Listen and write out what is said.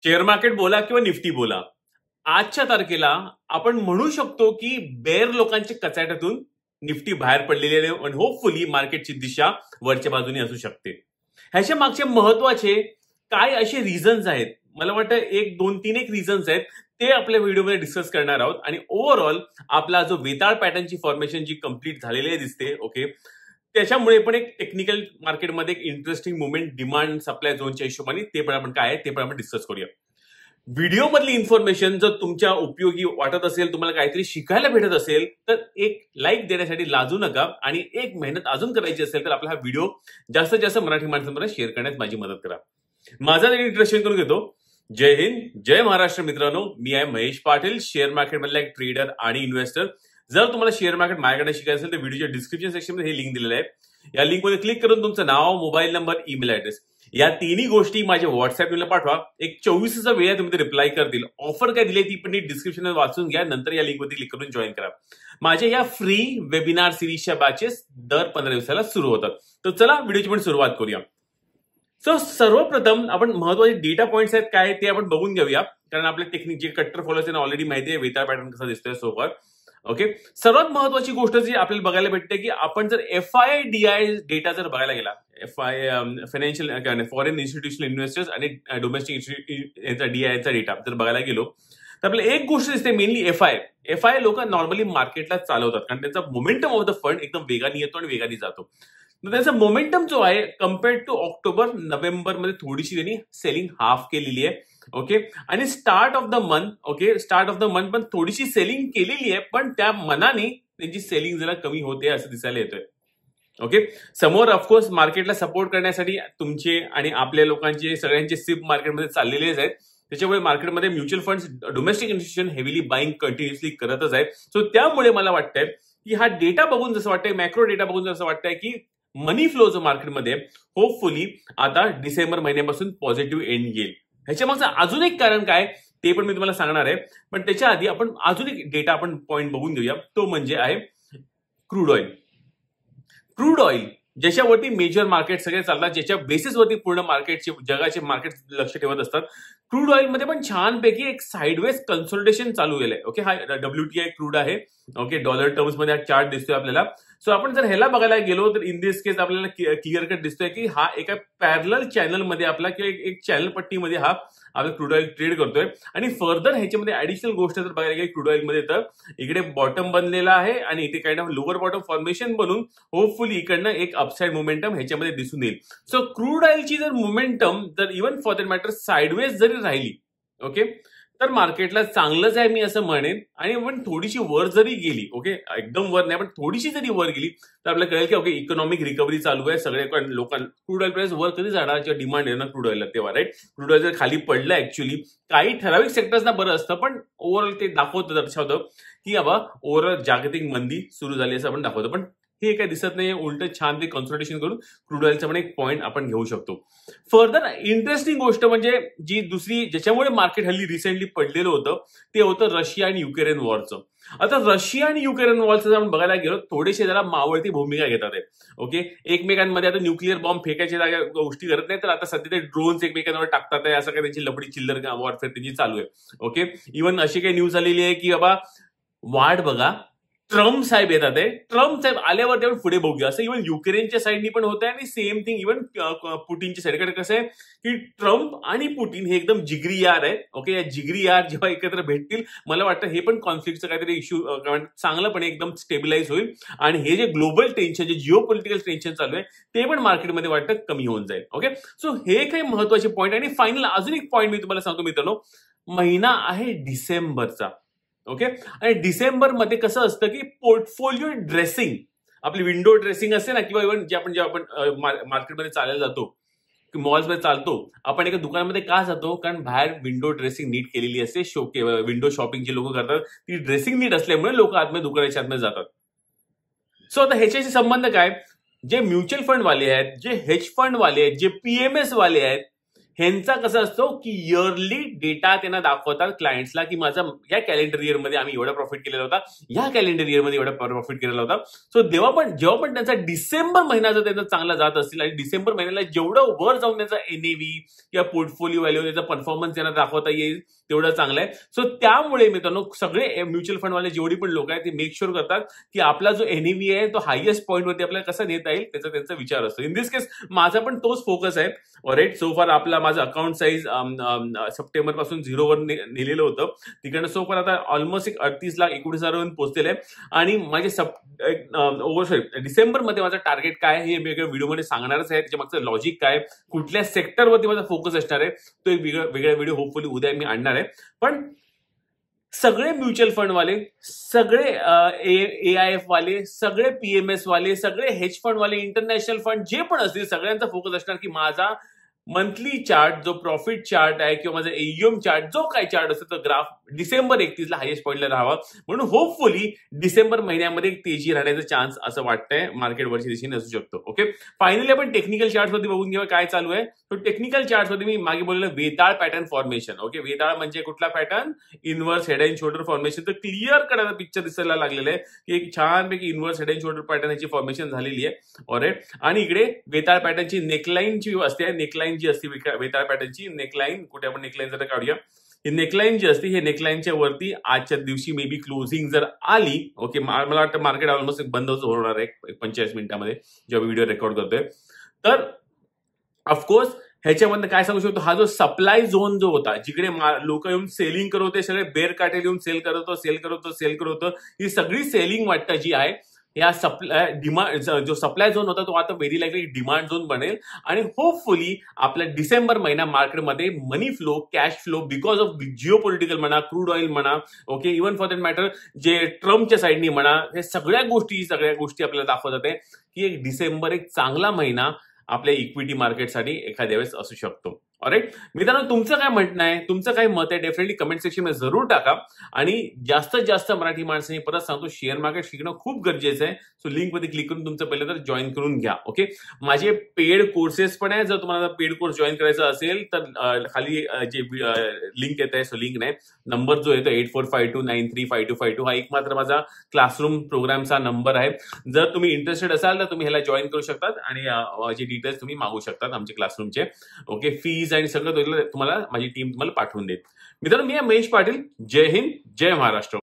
Share market बोला किंवा Nifty बोला, आजच्या तारखेला आपण म्हणू शकतो की बेअर लोकांच्या कचाट्यातून निफ्टी बाहेर पडलेली आहे आणि होपफुली मार्केटची दिशा वरच्या बाजूने असू शकते. ह्याच्या मागचे महत्वाचे काय असे रिझन्स आहेत, मला वाटतं एक दोन तीन रिझन्स आहेत, ते आपल्या व्हिडिओमध्ये डिस्कस करणार आहोत. आणि ओव्हरऑल आपला जो वेताळ पॅटर्नची फॉर्मेशन जी कंप्लीट झालेली दिसते, ओके, त्याच्यामुळे पण एक टेक्निकल मार्केटमध्ये एक इंटरेस्टिंग मुवमेंट डिमांड सप्लाय झोनच्या हिशोबाने ते पण आपण काय आहे ते पण आपण डिस्कस करूया. व्हिडिओ मधली इन्फॉर्मेशन जर तुमच्या उपयोगी वाटत असेल, तुम्हाला काहीतरी शिकायला भेटत असेल, तर एक लाईक देण्यासाठी लाजू नका. आणि एक मेहनत अजून करायची असेल तर आपला हा व्हिडिओ जास्तीत जास्त मराठी माणसांपर्यंत शेअर करण्यात माझी मदत करा. माझा इंट्रोडक्शन करून घेतो. जय हिंद, जय महाराष्ट्र मित्रांनो. मी आहे महेश पाटील, शेअर मार्केट मधला एक ट्रेडर आणि इन्व्हेस्टर. जर तुम्हाला शेअर मार्केट माझ्याकडे शिकायचं असेल तर व्हिडिओच्या डिस्क्रिप्शन सेक्शनमध्ये हे लिंक दिलेलं आहे. या लिंकमध्ये क्लिक करून तुमचं नाव, मोबाईल नंबर, ईमेल ऍड्रेस या तिन्ही गोष्टी माझ्या व्हॉट्सअपला पाठवा. एक 24चा वेळ तुम्ही रिप्लाय करतील. ऑफर काय दिली ती पण डिस्क्रिप्शन वाचून घ्या, नंतर या लिंकवरती क्लिक करून जॉईन करा. माझ्या या फ्री वेबिनार सिरीजच्या बॅचेस दर 15 दिवसाला सुरू होतात. तर चला व्हिडिओची पण सुरुवात करूया. सर्वप्रथम आपण महत्वाचे डेटा पॉइंट्स आहेत काय ते आपण बघून घेऊया, कारण आपले टेक्निक जे कट्टर फॉलोअर्स त्यांना ऑलरेडी माहिती आहे वेताळ पॅटर्न कसा दिसतोय सोबत. ओके, सर्वात महत्वाची गोष्ट जी आपल्याला बघायला भेटते की आपण जर FIDI डेटा जर बघायला गेला, फायनान्शियल फॉरेन इन्स्टिट्यूशनल इन्व्हेस्टर्स आणि डोमेस्टिक DIचा डेटा जर बघायला गेलो तर आपल्याला एक गोष्ट दिसते, मेनली FI लोक नॉर्मली मार्केटला चालवतात, कारण त्यांचा मोमेंटम ऑफ द फंड एकदम वेगाने येतो आणि वेगाने जातो. त्याचा मोमेंटम जो आहे कम्पेअर्ड टू ऑक्टोबर नोव्हेंबर मध्ये थोडीशी त्यांनी सेलिंग हाफ केलेली आहे. ओके, आणि स्टार्ट ऑफ द मंथ पण थोडीशी सेलिंग केलेली आहे, पण त्या मनाने त्यांची सेलिंग जरा कमी होते असं दिसायला येतोय. ओके, समोर ऑफकोर्स मार्केटला सपोर्ट करण्यासाठी तुमचे आणि आपल्या लोकांचे सगळ्यांचे सिप मार्केटमध्ये चाललेलेच आहेत. त्याच्यामुळे मार्केटमध्ये mutual funds, domestic institution heavily buying continuously करतच आहेत. सो त्यामुळे मला वाटतंय की हा डेटा बघून जसं वाटतंय, मॅक्रो डेटा बघून जसं वाटतंय की मनी फ्लो जो मार्केटमध्ये होपफुली आता डिसेंबर महिन्यापासून पॉझिटिव्ह एंड येईल. ह्याच्या मागचं अजून एक कारण काय ते पण मी तुम्हाला सांगणार आहे, पण त्याच्या आधी आपण अजून एक डेटा आपण पॉइंट बघून घेऊया. तो म्हणजे आहे क्रूड ऑइल, ज्याच्यावरती मेजर मार्केट सगळे चालतात, ज्याच्या बेसिसवरती पूर्ण मार्केटचे जगाचे मार्केट लक्ष ठेवत असतात. क्रूड ऑइल मध्ये पण छानपैकी एक साइडवेज कन्सोलिडेशन चालू केलंय. ओके, हा WTI क्रूड आहे. ओके, डॉलर टर्म्स मध्ये हा चार्ट दिसतोय आपल्याला. सो आपण जर ह्याला बघायला गेलो तर इन दिस केस आपल्याला क्लिअर कट दिसतोय की हा एका पॅरलल चॅनल मध्ये आपला किंवा एक चॅनल पट्टीमध्ये हा आपला क्रूड ऑइल ट्रेड करतोय. आणि फर्दर ह्याच्यामध्ये ऍडिशनल गोष्ट जर बघायला गेली क्रूड ऑइल मध्ये तर इकडे बॉटम बनलेला आहे आणि इथे kind of lower bottom formation बनून होपफुली इकडनं एक अपसाइड मोमेंटम ह्याच्यामध्ये दिसून येईल. सो क्रूड ऑइलची जर मोमेंटम जर even for that matter sideways जरी राहिली, ओके, तर मार्केटला चांगलंच आहे मी असं म्हणेन. आणि पण थोडीशी वर जरी गेली, ओके, एकदम वर नाही पण थोडीशी जरी वर गेली तर आपल्याला कळेल की ओके इकॉनॉमिक रिकव्हरी चालू आहे. सगळे लोकांना क्रूड ऑइल प्राइस वर कधी जाणार जेव्हा डिमांड आहे ना क्रूड ऑइलला तेव्हा, राईट. क्रूड ऑइल जर खाली पडलं ऍक्च्युअली काही ठराविक सेक्टर्सना बरं असतं, पण ओव्हरऑल ते दर्शवतं की बाबा ओव्हरऑल जागतिक मंदी सुरू झाली असं आपण दाखवतो. पण हे काही दिसत नाही, उलट छान ते कन्सल्टेशन करून क्रूड ऑइलचा पण एक पॉईंट आपण घेऊ शकतो. फर्दर इंटरेस्टिंग गोष्ट म्हणजे जी दुसरी ज्याच्यामुळे मार्केट हल्ली रिसेंटली पडलेलं होतं ते होतं रशिया आणि युक्रेन वॉरचं. आता रशिया आणि युक्रेन वॉरचं जर आपण बघायला गेलो थोडेसे जरा मावळती भूमिका घेतात आहे. ओके, एकमेकांमध्ये आता न्यूक्लिअर बॉम्ब फेकायच्या जागा गोष्टी करत नाही, तर आता सध्या ते ड्रोन्स एकमेकांवर टाकतात आहे, असं काही त्यांची लपडी चिल्लर वॉरफेअर त्यांची चालू आहे. ओके, इव्हन अशी काही न्यूज आलेली आहे की बाबा वाट बघा ट्रम्प साहेब येतात आहे, ट्रम्प साहेब आल्यावर आपण पुढे बघूया, असं इव्हन युक्रेनच्या साईडनी पण होत आहे. आणि सेम थिंग इव्हन पुटिनच्या साईडकडे कसं आहे की ट्रम्प आणि पुटिन हे एकदम जिगरी यार आहे. ओके, या जिगरी यार जेव्हा एकत्र भेटतील मला वाटतं हे पण कॉन्फ्लिक्टचं काहीतरी इश्यू चांगलंपणे एकदम स्टेबिलाइज होईल आणि हे जे ग्लोबल टेन्शन, जे जिओ पॉलिटिकल टेन्शन चालू आहे ते पण मार्केटमध्ये वाटतं कमी होऊन जाईल. ओके, सो हे काही महत्वाचे पॉईंट. आणि फायनल अजून एक पॉईंट मी तुम्हाला सांगतो मित्रांनो, महिना आहे डिसेंबरचा. ओके, आणि डिसेंबर मध्ये कसं असतं की पोर्टफोलिओ ड्रेसिंग, आपली विंडो ड्रेसिंग असते ना, किंवा इव्हन जेव्हा आपण मार्केटमध्ये चालायला जातो, मॉल्समध्ये चालतो, आपण एका दुकानामध्ये का जातो, कारण बाहेर विंडो ड्रेसिंग नीट केलेली असते. विंडो शॉपिंग जे लोक करतात ती ड्रेसिंग नीट असल्यामुळे लोक आतमध्ये दुकानाच्या आतमध्ये जातात. सो आता ह्याच्याशी संबंध काय, जे म्युच्युअल फंड वाले आहेत, जे हेज फंड वाले आहेत, जे PMS वाले आहेत, ह्यांचा कसं असतो की इयरली डेटा त्यांना दाखवतात क्लायंट्सला की माझा या कॅलेंडर इयरमध्ये आम्ही एवढा प्रॉफिट केलेला होता, या कॅलेंडर इयरमध्ये एवढा प्रॉफिट केलेला होता. सो जेव्हा पण त्यांचा डिसेंबर महिना जर त्यांचा चांगला जात असतील आणि डिसेंबर महिन्याला जेवढं वर जाऊन त्यांचा एनएव्ही या पोर्टफोलिओ व्हॅल्यू याचा परफॉर्मन्स त्यांना दाखवता येईल तेवढं चांगलं आहे. सो त्यामुळे मित्रांनो सगळे म्युच्युअल फंडवाले जेवढी पण लोक आहेत ते मेक शुअर करतात की आपला जो एनएव्ही आहे तो हायएस्ट पॉईंटवरती आपल्याला कसा नेता येईल त्यांचा विचार असतो. इन दिस केस माझा पण तोच फोकस आहे. ऑलराईट, सो फार आपला माझं अकाउंट साईज सप्टेंबर पासून 0 वर नेलेलं होतं. तिकडनं सो फार आता ऑलमोस्ट 38,19,000 पोहोचलेलं आहे. आणि माझे डिसेंबर मध्ये माझं टार्गेट काय हे वेगळ्या व्हिडिओमध्ये सांगणारच आहे. त्याच्या मागचं लॉजिक काय, कुठल्या सेक्टरवरती माझा फोकस असणार आहे तो एक वेगळा व्हिडिओ होपफुली उद्या मी आणणार आहे. पण सगळे म्युच्युअल फंड वाले, सगळे AIF वाले, सगळे PMS वाले, सगळे हेज फंड वाले, इंटरनॅशनल फंड जे पण असतील सगळ्यांचा फोकस असणार की माझा मंथली चार्ट जो प्रॉफिट चार्ट आहे किंवा माझा AUM चार्ट जो काही चार्ट असतो तो ग्राफ डिसेंबर 31ला हायेस्ट पॉईंटला राहावा. म्हणून होपफुली डिसेंबर महिन्यामध्ये तेजी राहण्याचा चान्स असं वाटतंय मार्केट वरच्या दिशेने असू शकतो. ओके, फायनली आपण टेक्निकल चार्ट मध्ये बघून घेऊया काय चालू आहे. तो टेक्निकल चार्ट मध्ये मी मागे बोललेलं वेताळ पॅटर्न फॉर्मेशन. ओके, वेताळ म्हणजे कुठला pattern, inverse head and shoulder formation. तर क्लिअर कट पिक्चर दिसायला लागलेलं आहे की एक छानपैकी इन्व्हर्स हेड अँड शोल्डर पॅटर्नची फॉर्मेशन झालेली आहे. ऑलराईट, आणि इकडे वेताळ पॅटर्नची नेकलाईनची असते, नेकलाईन जी असते वेताळ पॅटर्नची नेकलाईन, कुठे आपण नेकलाईन जरा काढूया. ही नेकलाईन जी असते हे नेकलाईनच्या वरती आजच्या दिवशी मे बी क्लोजिंग जर आली, ओके, मला वाटतं मार्केट ऑलमोस्ट बंद होणार आहे 45 मिनिटांमध्ये जेव्हा व्हिडिओ रेकॉर्ड करतोय. तर ऑफकोर्स ह्याच्यामध्ये काय सांगू शकतो, हा जो सप्लाय झोन जो होता जिकडे लोक येऊन सेलिंग करत होते, सगळे बेर काटे येऊन सेल करत होतं, ही सगळी सेलिंग वाटतं जी आहे या डिमांड जो सप्लाय झोन होता तो आता व्हेरी लाईकली डिमांड झोन बनेल. आणि होपफुली आपल्या डिसेंबर महिना मार्केटमध्ये money flow, cash flow because of geo political म्हणा, क्रूड ऑइल म्हणा, okay, even for that matter जे ट्रम्पच्या साईडनी म्हणा, हे सगळ्या गोष्टी आपल्याला दाखवत आहे की एक डिसेंबर एक चांगला महिना आपल्या इक्विटी मार्केटसाठी एखाद्या वेळेस असू शकतो. ऑलराईट मित्रांनो, तुमचं काय म्हणणं आहे, तुमचं काय मत आहे, डेफिनेटली कमेंट सेक्शन मध्ये जरूर टाका. आणि जास्तीत जास्त मराठी माणसांनी परत सांगतो शेअर मार्केट शिकणं खूप गरजेचं आहे. सो लिंक मध्ये क्लिक करून तुमचं पहिलं तर जॉईन करून घ्या. ओके, माझे पेड कोर्सेस पण आहे. जर तुम्हाला पेड कोर्स जॉईन करायचा असेल तर खाली जे लिंक येत आहे, सो लिंक नाही, नंबर जो येतो 8452935252 हा एक मात्र माझा क्लासरूम प्रोग्रामचा नंबर आहे. जर तुम्ही इंटरेस्टेड असाल तर तुम्ही ह्याला जॉईन करू शकतात आणि जे डिटेल्स तुम्ही मागू शकतात आमचे क्लासरूमचे. ओके, फीज आणि सगळं तुम्हाला माझी टीम तुम्हाला पाठवून देत. मित्रांनो, मी महेश पाटील. जय हिंद, जय महाराष्ट्र.